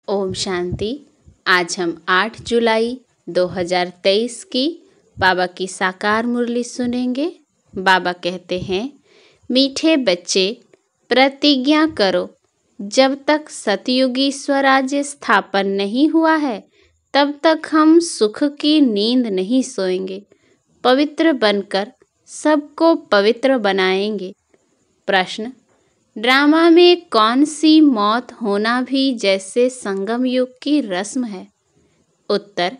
ओम शांति। आज हम 8 जुलाई 2023 की बाबा की साकार मुरली सुनेंगे। बाबा कहते हैं, मीठे बच्चे प्रतिज्ञा करो, जब तक सतयुगी स्वराज्य स्थापन नहीं हुआ है तब तक हम सुख की नींद नहीं सोएंगे। पवित्र बनकर सबको पवित्र बनाएंगे। प्रश्न, ड्रामा में कौन सी मौत होना भी जैसे संगम युग की रस्म है? उत्तर,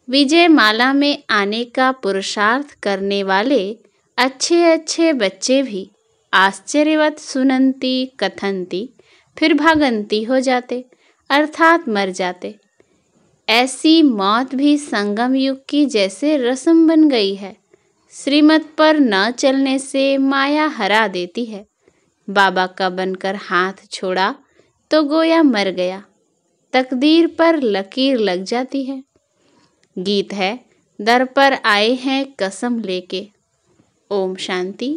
विजय माला में आने का पुरुषार्थ करने वाले अच्छे अच्छे बच्चे भी आश्चर्यवत सुनंती कथंती फिर भागंती हो जाते, अर्थात मर जाते। ऐसी मौत भी संगम युग की जैसे रस्म बन गई है। श्रीमत पर न चलने से माया हरा देती है। बाबा का बनकर हाथ छोड़ा तो गोया मर गया। तकदीर पर लकीर लग जाती है। गीत है, दर पर आए हैं कसम लेके। ओम शांति।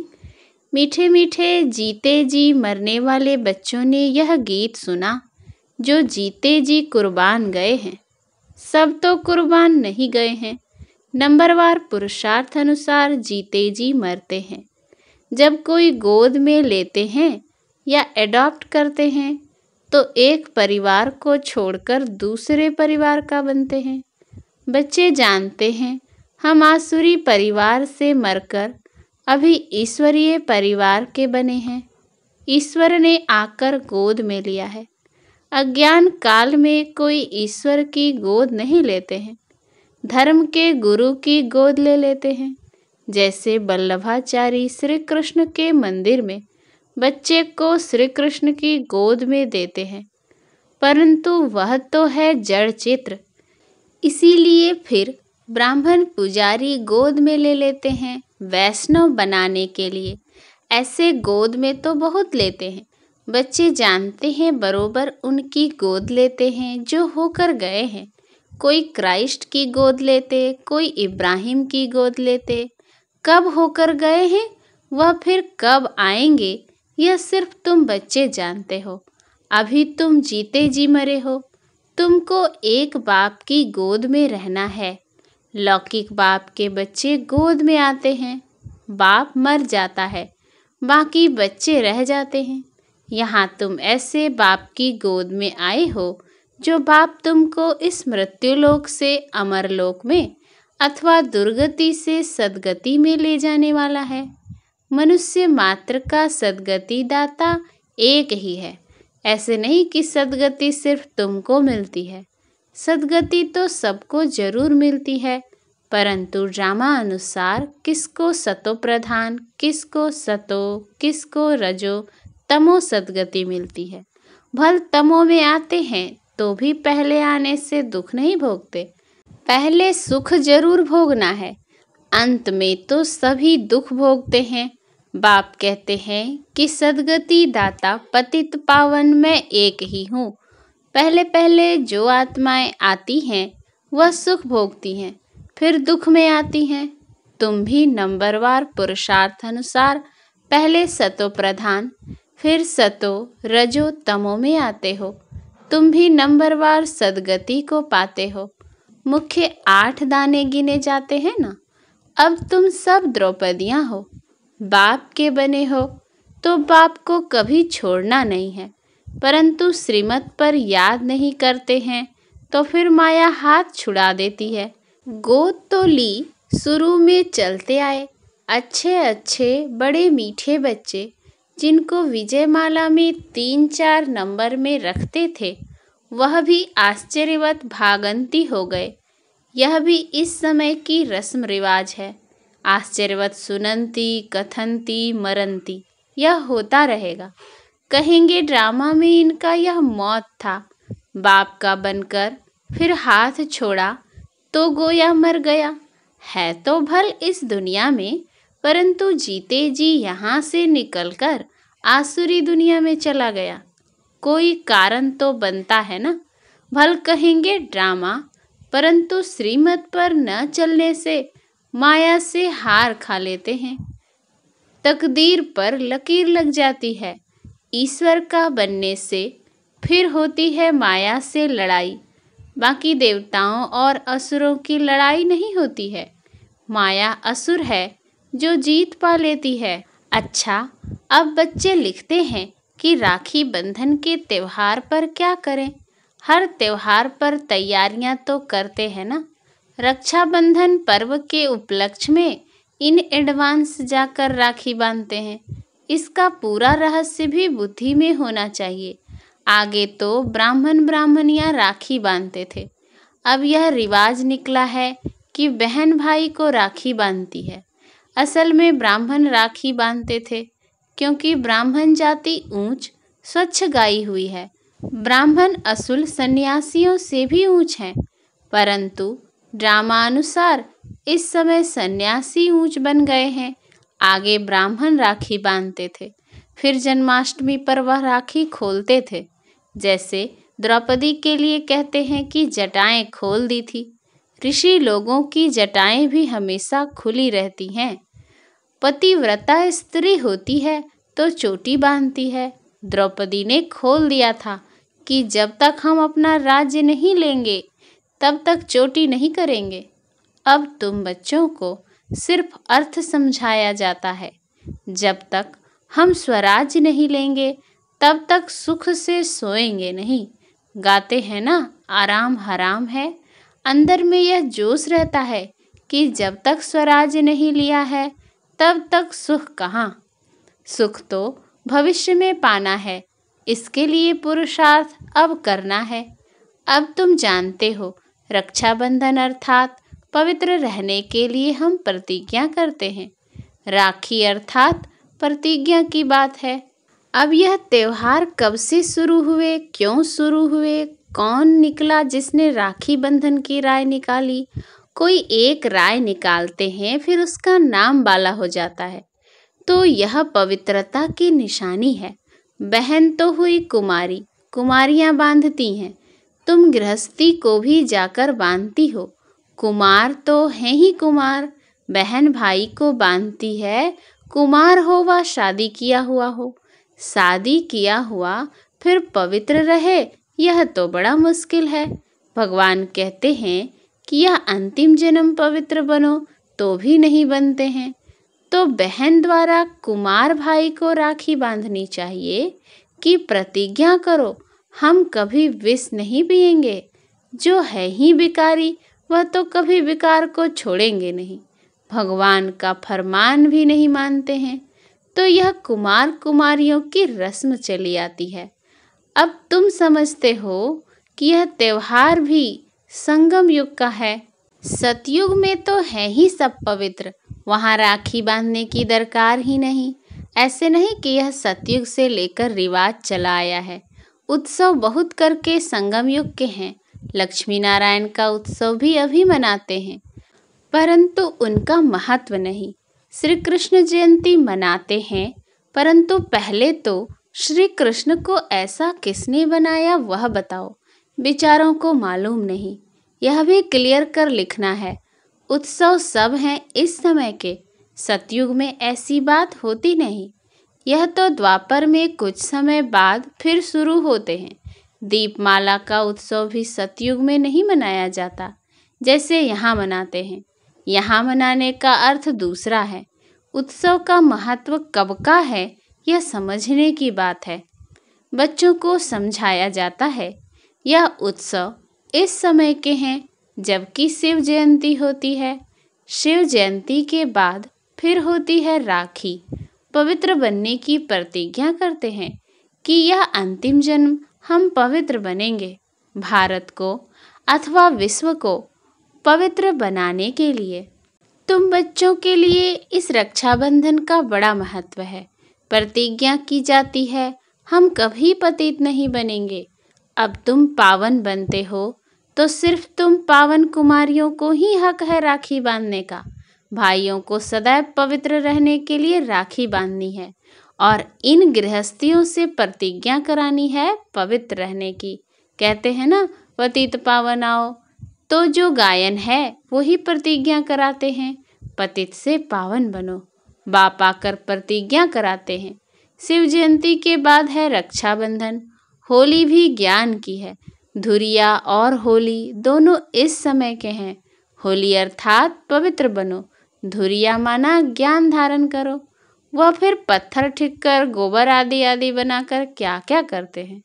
मीठे मीठे जीते जी मरने वाले बच्चों ने यह गीत सुना। जो जीते जी कुर्बान गए हैं, सब तो कुर्बान नहीं गए हैं, नंबरवार पुरुषार्थ अनुसार जीते जी मरते हैं। जब कोई गोद में लेते हैं या एडॉप्ट करते हैं तो एक परिवार को छोड़कर दूसरे परिवार का बनते हैं। बच्चे जानते हैं हम आसुरी परिवार से मरकर अभी ईश्वरीय परिवार के बने हैं। ईश्वर ने आकर गोद में लिया है। अज्ञान काल में कोई ईश्वर की गोद नहीं लेते हैं, धर्म के गुरु की गोद ले लेते हैं। जैसे वल्लभाचारी श्री कृष्ण के मंदिर में बच्चे को श्री कृष्ण की गोद में देते हैं, परंतु वह तो है जड़ चित्र। इसीलिए फिर ब्राह्मण पुजारी गोद में ले लेते हैं वैष्णव बनाने के लिए। ऐसे गोद में तो बहुत लेते हैं। बच्चे जानते हैं बरोबर उनकी गोद लेते हैं जो होकर गए हैं। कोई क्राइस्ट की गोद लेते, कोई इब्राहिम की गोद लेते। कब होकर गए हैं वह फिर कब आएंगे यह सिर्फ तुम बच्चे जानते हो। अभी तुम जीते जी मरे हो। तुमको एक बाप की गोद में रहना है। लौकिक बाप के बच्चे गोद में आते हैं, बाप मर जाता है, बाकी बच्चे रह जाते हैं। यहाँ तुम ऐसे बाप की गोद में आए हो जो बाप तुमको इस मृत्युलोक से अमरलोक में अथवा दुर्गति से सद्गति में ले जाने वाला है। मनुष्य मात्र का सद्गति दाता एक ही है। ऐसे नहीं कि सद्गति सिर्फ तुमको मिलती है। सद्गति तो सबको जरूर मिलती है, परंतु ड्रामा अनुसार किसको सतो प्रधान, किसको सतो, किसको रजो तमो सद्गति मिलती है। भल तमो में आते हैं तो भी पहले आने से दुख नहीं भोगते। पहले सुख जरूर भोगना है, अंत में तो सभी दुख भोगते हैं। बाप कहते हैं कि सद्गति दाता पतित पावन मैं एक ही हूँ। पहले पहले जो आत्माएं आती हैं वह सुख भोगती हैं, फिर दुख में आती हैं। तुम भी नंबरवार पुरुषार्थ अनुसार पहले सतो प्रधान, फिर सतो रजो तमो में आते हो। तुम भी नंबरवार सद्गति को पाते हो। मुख्य 8 दाने गिने जाते हैं ना। अब तुम सब द्रौपदियां हो, बाप के बने हो तो बाप को कभी छोड़ना नहीं है, परंतु श्रीमत पर याद नहीं करते हैं तो फिर माया हाथ छुड़ा देती है। गोद तो ली, शुरू में चलते आए अच्छे अच्छे बड़े मीठे बच्चे, जिनको विजय माला में 3-4 नंबर में रखते थे, वह भी आश्चर्यवत भागंती हो गए। यह भी इस समय की रस्म रिवाज है। आश्चर्यवत सुनंती कथंती मरंती यह होता रहेगा। कहेंगे ड्रामा में इनका यह मौत था। बाप का बनकर फिर हाथ छोड़ा तो गोया मर गया। है तो भल इस दुनिया में, परंतु जीते जी यहाँ से निकलकर आसुरी दुनिया में चला गया। कोई कारण तो बनता है ना। भल कहेंगे ड्रामा, परंतु श्रीमत पर न चलने से माया से हार खा लेते हैं। तकदीर पर लकीर लग जाती है। ईश्वर का बनने से फिर होती है माया से लड़ाई। बाकी देवताओं और असुरों की लड़ाई नहीं होती है। माया असुर है जो जीत पा लेती है। अच्छा, अब बच्चे लिखते हैं कि राखी बंधन के त्योहार पर क्या करें। हर त्योहार पर तैयारियां तो करते हैं ना। रक्षाबंधन पर्व के उपलक्ष्य में इन एडवांस जाकर राखी बांधते हैं। इसका पूरा रहस्य भी बुद्धि में होना चाहिए। आगे तो ब्राह्मण ब्राह्मणियां राखी बांधते थे। अब यह रिवाज निकला है कि बहन भाई को राखी बांधती है। असल में ब्राह्मण राखी बांधते थे क्योंकि ब्राह्मण जाति ऊंच स्वच्छ गाई हुई है। ब्राह्मण असुल सन्यासियों से भी ऊंच हैं, परंतु ड्रामानुसार इस समय सन्यासी ऊंच बन गए हैं। आगे ब्राह्मण राखी बांधते थे, फिर जन्माष्टमी पर वह राखी खोलते थे। जैसे द्रौपदी के लिए कहते हैं कि जटाएं खोल दी थी। ऋषि लोगों की जटाएं भी हमेशा खुली रहती हैं। पतिव्रता स्त्री होती है तो चोटी बांधती है। द्रौपदी ने खोल दिया था कि जब तक हम अपना राज्य नहीं लेंगे तब तक चोटी नहीं करेंगे। अब तुम बच्चों को सिर्फ अर्थ समझाया जाता है। जब तक हम स्वराज्य नहीं लेंगे तब तक सुख से सोएंगे नहीं। गाते हैं ना, आराम हराम है। अंदर में यह जोश रहता है कि जब तक स्वराज्य नहीं लिया है तब तक सुख कहाँ। सुख तो भविष्य में पाना है। इसके लिए पुरुषार्थ अब करना है। अब तुम जानते हो, रक्षाबंधन अर्थात पवित्र रहने के लिए हम प्रतिज्ञा करते हैं। राखी अर्थात प्रतिज्ञा की बात है। अब यह त्योहार कब से शुरू हुए, क्यों शुरू हुए, कौन निकला जिसने राखी बंधन की राय निकाली। कोई एक राय निकालते हैं, फिर उसका नाम बाला हो जाता है। तो यह पवित्रता की निशानी है। बहन तो हुई कुमारी, कुमारियां बांधती हैं। तुम गृहस्थी को भी जाकर बांधती हो। कुमार तो है ही कुमार। बहन भाई को बांधती है, कुमार हो व शादी किया हुआ हो। शादी किया हुआ फिर पवित्र रहे, यह तो बड़ा मुश्किल है। भगवान कहते हैं कि यह अंतिम जन्म पवित्र बनो तो भी नहीं बनते हैं। तो बहन द्वारा कुमार भाई को राखी बांधनी चाहिए कि प्रतिज्ञा करो हम कभी विष नहीं पिएंगे। जो है ही विकारी वह तो कभी विकार को छोड़ेंगे नहीं। भगवान का फरमान भी नहीं मानते हैं। तो यह कुमार कुमारियों की रस्म चली आती है। अब तुम समझते हो कि यह त्योहार भी संगम युग का है। सतयुग में तो है ही सब पवित्र, वहाँ राखी बांधने की दरकार ही नहीं। ऐसे नहीं कि यह सतयुग से लेकर रिवाज चला आया है। उत्सव बहुत करके संगम युग के हैं। लक्ष्मी नारायण का उत्सव भी अभी मनाते हैं, परंतु उनका महत्व नहीं। श्री कृष्ण जयंती मनाते हैं, परंतु पहले तो श्री कृष्ण को ऐसा किसने बनाया वह बताओ। बेचारों को मालूम नहीं। यह भी क्लियर कर लिखना है। उत्सव सब हैं इस समय के, सतयुग में ऐसी बात होती नहीं। यह तो द्वापर में कुछ समय बाद फिर शुरू होते हैं। दीपमाला का उत्सव भी सतयुग में नहीं मनाया जाता जैसे यहाँ मनाते हैं। यहाँ मनाने का अर्थ दूसरा है। उत्सव का महत्व कब का है यह समझने की बात है। बच्चों को समझाया जाता है यह उत्सव इस समय के हैं जबकि शिव जयंती होती है। शिव जयंती के बाद फिर होती है राखी। पवित्र बनने की प्रतिज्ञा करते हैं कि यह अंतिम जन्म हम पवित्र बनेंगे। भारत को अथवा विश्व को पवित्र बनाने के लिए। तुम बच्चों के लिए इस रक्षाबंधन का बड़ा महत्व है। प्रतिज्ञा की जाती है हम कभी पतित नहीं बनेंगे। अब तुम पावन बनते हो तो सिर्फ तुम पावन कुमारियों को ही हक है राखी बांधने का। भाइयों को सदैव पवित्र रहने के लिए राखी बांधनी है और इन गृहस्थियों से प्रतिज्ञा करानी है पवित्र रहने की। कहते हैं ना, पतित पावन आओ। तो जो गायन है वही प्रतिज्ञा कराते हैं, पतित से पावन बनो। बाप आकर प्रतिज्ञा कराते हैं। शिव जयंती के बाद है रक्षाबंधन। होली भी ज्ञान की है। धुरिया और होली दोनों इस समय के हैं। होली अर्थात पवित्र बनो, धुरिया माना ज्ञान धारण करो। वह फिर पत्थर ठीक कर गोबर आदि आदि बनाकर क्या क्या करते हैं।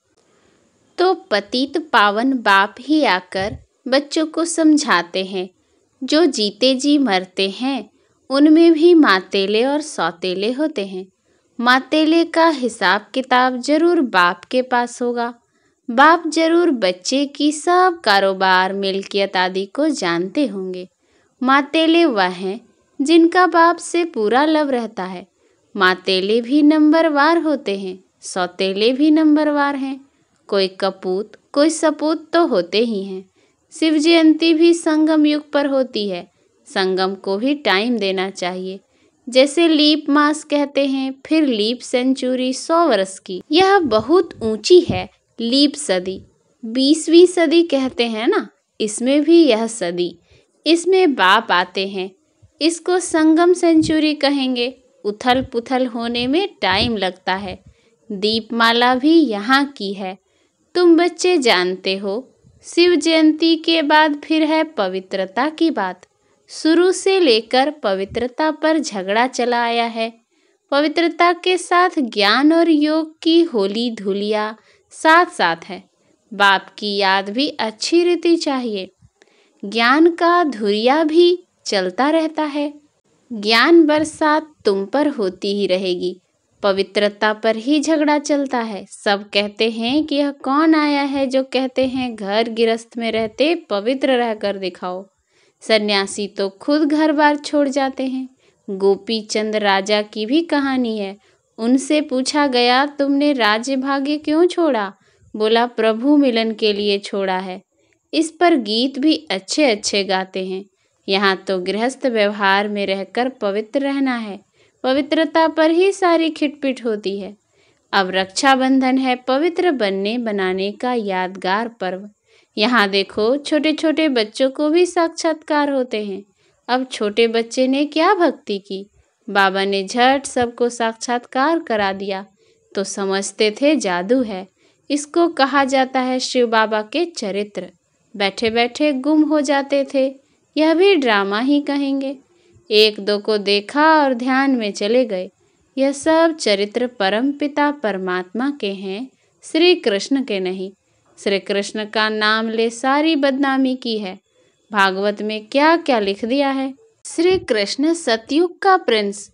तो पतित पावन बाप ही आकर बच्चों को समझाते हैं, जो जीते जी मरते हैं उनमें भी मातेले और सौतेले होते हैं। मातेले का हिसाब किताब जरूर बाप के पास होगा। बाप जरूर बच्चे की सब कारोबार मिल्कियत आदि को जानते होंगे। मातेले वह हैं जिनका बाप से पूरा लव रहता है। मातेले भी नंबरवार होते हैं, सौतेले भी नंबरवार हैं। कोई कपूत कोई सपूत तो होते ही हैं। शिव जयंती भी संगम युग पर होती है। संगम को भी टाइम देना चाहिए। जैसे लीप मास कहते हैं, फिर लीप सेंचुरी 100 वर्ष की, यह बहुत ऊंची है। लीप सदी 20वीं सदी कहते हैं ना, इसमें भी यह सदी, इसमें बाप आते हैं। इसको संगम सेंचुरी कहेंगे। उथल पुथल होने में टाइम लगता है। दीपमाला भी यहाँ की है, तुम बच्चे जानते हो। शिव जयंती के बाद फिर है पवित्रता की बात। शुरू से लेकर पवित्रता पर झगड़ा चला आया है। पवित्रता के साथ ज्ञान और योग की होली धुलिया साथ साथ है। बाप की याद भी अच्छी रीति चाहिए। ज्ञान का धुरिया भी चलता रहता है। ज्ञान बरसात तुम पर होती ही रहेगी। पवित्रता पर ही झगड़ा चलता है। सब कहते हैं कि यह कौन आया है जो कहते हैं घर गृहस्थ में रहते पवित्र रहकर दिखाओ। सन्यासी तो खुद घर बार छोड़ जाते हैं। गोपी चंद राजा की भी कहानी है। उनसे पूछा गया, तुमने राज्य भाग्य क्यों छोड़ा? बोला, प्रभु मिलन के लिए छोड़ा है। इस पर गीत भी अच्छे अच्छे गाते हैं। यहाँ तो गृहस्थ व्यवहार में रहकर पवित्र रहना है। पवित्रता पर ही सारी खिटपिट होती है। अब रक्षाबंधन है पवित्र बनने बनाने का यादगार पर्व। यहाँ देखो, छोटे छोटे बच्चों को भी साक्षात्कार होते हैं। अब छोटे बच्चे ने क्या भक्ति की, बाबा ने झट सबको साक्षात्कार करा दिया। तो समझते थे जादू है। इसको कहा जाता है शिव बाबा के चरित्र। बैठे बैठे गुम हो जाते थे, यह भी ड्रामा ही कहेंगे। एक दो को देखा और ध्यान में चले गए। यह सब चरित्र परम पिता परमात्मा के हैं, श्री कृष्ण के नहीं। श्री कृष्ण का नाम ले सारी बदनामी की है। भागवत में क्या क्या लिख दिया है। श्री कृष्ण सतयुग का प्रिंस,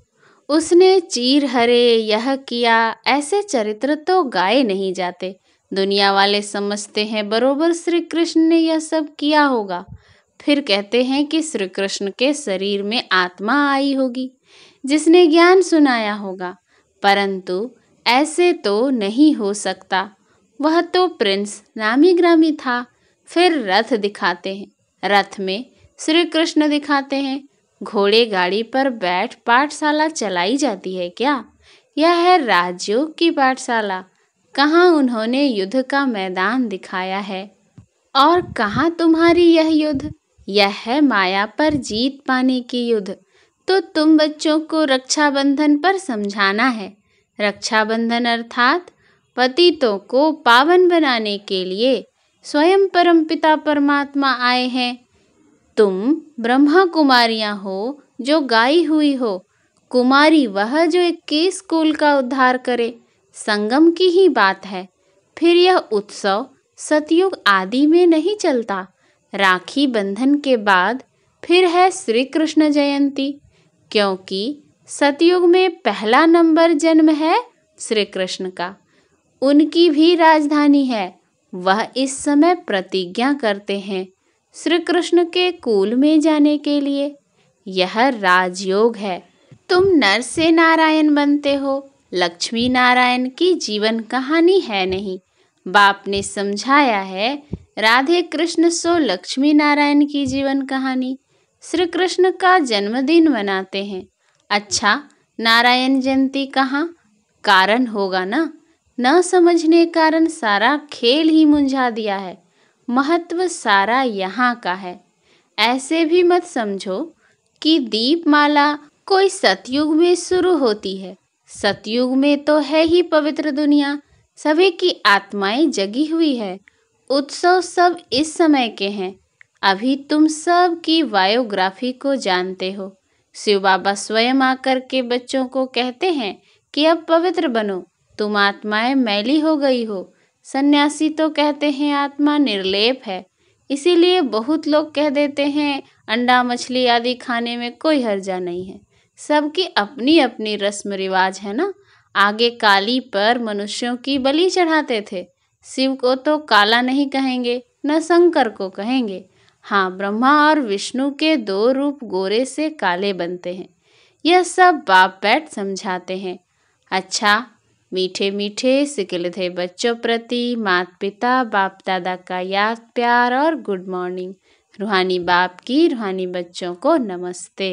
उसने चीर हरे यह किया, ऐसे चरित्र तो गाए नहीं जाते। दुनिया वाले समझते हैं बरोबर श्री कृष्ण ने यह सब किया होगा। फिर कहते हैं कि श्री कृष्ण के शरीर में आत्मा आई होगी जिसने ज्ञान सुनाया होगा, परंतु ऐसे तो नहीं हो सकता। वह तो प्रिंस नामी ग्रामी था। फिर रथ दिखाते हैं, रथ में श्री कृष्ण दिखाते हैं। घोड़े गाड़ी पर बैठ पाठशाला चलाई जाती है क्या? यह है राजयोग की पाठशाला। कहाँ उन्होंने युद्ध का मैदान दिखाया है और कहाँ तुम्हारी यह युद्ध? यह है माया पर जीत पाने की युद्ध। तो तुम बच्चों को रक्षाबंधन पर समझाना है। रक्षाबंधन अर्थात पतितों को पावन बनाने के लिए स्वयं परमपिता परमात्मा आए हैं। तुम ब्रह्मा कुमारियां हो जो गाई हुई हो। कुमारी वह जो 21 कुल का उद्धार करे। संगम की ही बात है। फिर यह उत्सव सतयुग आदि में नहीं चलता। राखी बंधन के बाद फिर है श्री कृष्ण जयंती, क्योंकि सतयुग में पहला नंबर जन्म है श्री कृष्ण का। उनकी भी राजधानी है। वह इस समय प्रतिज्ञा करते हैं श्री कृष्ण के कुल में जाने के लिए। यह राजयोग है। तुम नर से नारायण बनते हो। लक्ष्मी नारायण की जीवन कहानी है नहीं। बाप ने समझाया है राधे कृष्ण सो लक्ष्मी नारायण की जीवन कहानी। श्री कृष्ण का जन्मदिन मनाते हैं। अच्छा, नारायण जयंती कहाँ? कारण होगा ना। न समझने कारण सारा खेल ही मुंझा दिया है। महत्व सारा यहाँ का है। ऐसे भी मत समझो कि दीपमाला कोई सतयुग में शुरू होती है। सतयुग में तो है ही पवित्र दुनिया। सभी की आत्माएं जगी हुई है। उत्सव सब इस समय के हैं। अभी तुम सब की बायोग्राफी को जानते हो। शिव बाबा स्वयं आकर के बच्चों को कहते हैं कि अब पवित्र बनो, तुम आत्माएं मैली हो गई हो। सन्यासी तो कहते हैं आत्मा निर्लेप है। इसीलिए बहुत लोग कह देते हैं अंडा मछली आदि खाने में कोई हर्जा नहीं है। सबकी अपनी अपनी रस्म रिवाज है ना। आगे काली पर मनुष्यों की बलि चढ़ाते थे। शिव को तो काला नहीं कहेंगे, न शंकर को कहेंगे। हाँ, ब्रह्मा और विष्णु के 2 रूप गोरे से काले बनते हैं। यह सब बाप बैठ समझाते हैं। अच्छा, मीठे मीठे सिकिलधे बच्चों प्रति माता पिता बाप दादा का याद प्यार और गुड मॉर्निंग। रूहानी बाप की रूहानी बच्चों को नमस्ते।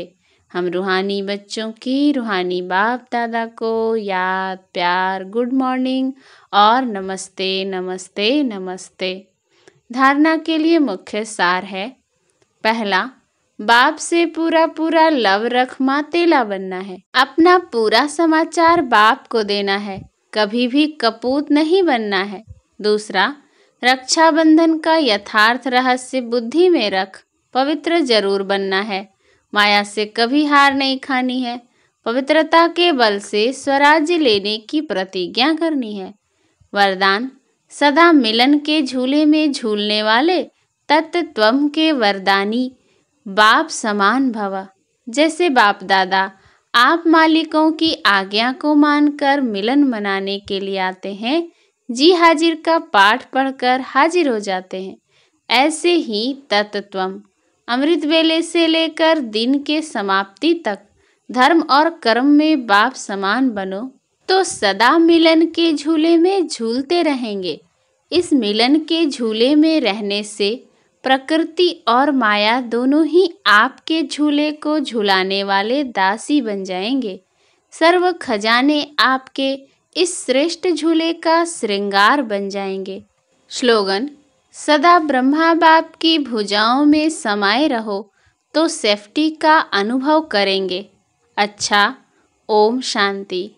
हम रूहानी बच्चों की रूहानी बाप दादा को याद प्यार गुड मॉर्निंग और नमस्ते नमस्ते नमस्ते। धारणा के लिए मुख्य सार है। पहला, बाप से पूरा पूरा लव रख मातेला बनना है। अपना पूरा समाचार बाप को देना है, कभी भी कपूत नहीं बनना है। दूसरा, रक्षाबंधन का यथार्थ रहस्य बुद्धि में रख, पवित्र जरूर बनना है। माया से कभी हार नहीं खानी है। पवित्रता के बल से स्वराज्य लेने की प्रतिज्ञा करनी है। वरदान, सदा मिलन के झूले में झूलने वाले तत्त्वम के वरदानी बाप समान भव। जैसे बाप दादा आप मालिकों की आज्ञा को मानकर मिलन मनाने के लिए आते हैं, जी हाजिर का पाठ पढ़कर हाजिर हो जाते हैं, ऐसे ही तत्त्वम अमृत वेले से लेकर दिन के समाप्ति तक धर्म और कर्म में बाप समान बनो तो सदा मिलन के झूले में झूलते रहेंगे। इस मिलन के झूले में रहने से प्रकृति और माया दोनों ही आपके झूले को झुलाने वाले दासी बन जाएंगे। सर्व खजाने आपके इस श्रेष्ठ झूले का श्रृंगार बन जाएंगे। स्लोगन, सदा ब्रह्मा बाप की भुजाओं में समाये रहो तो सेफ्टी का अनुभव करेंगे। अच्छा, ओम शांति।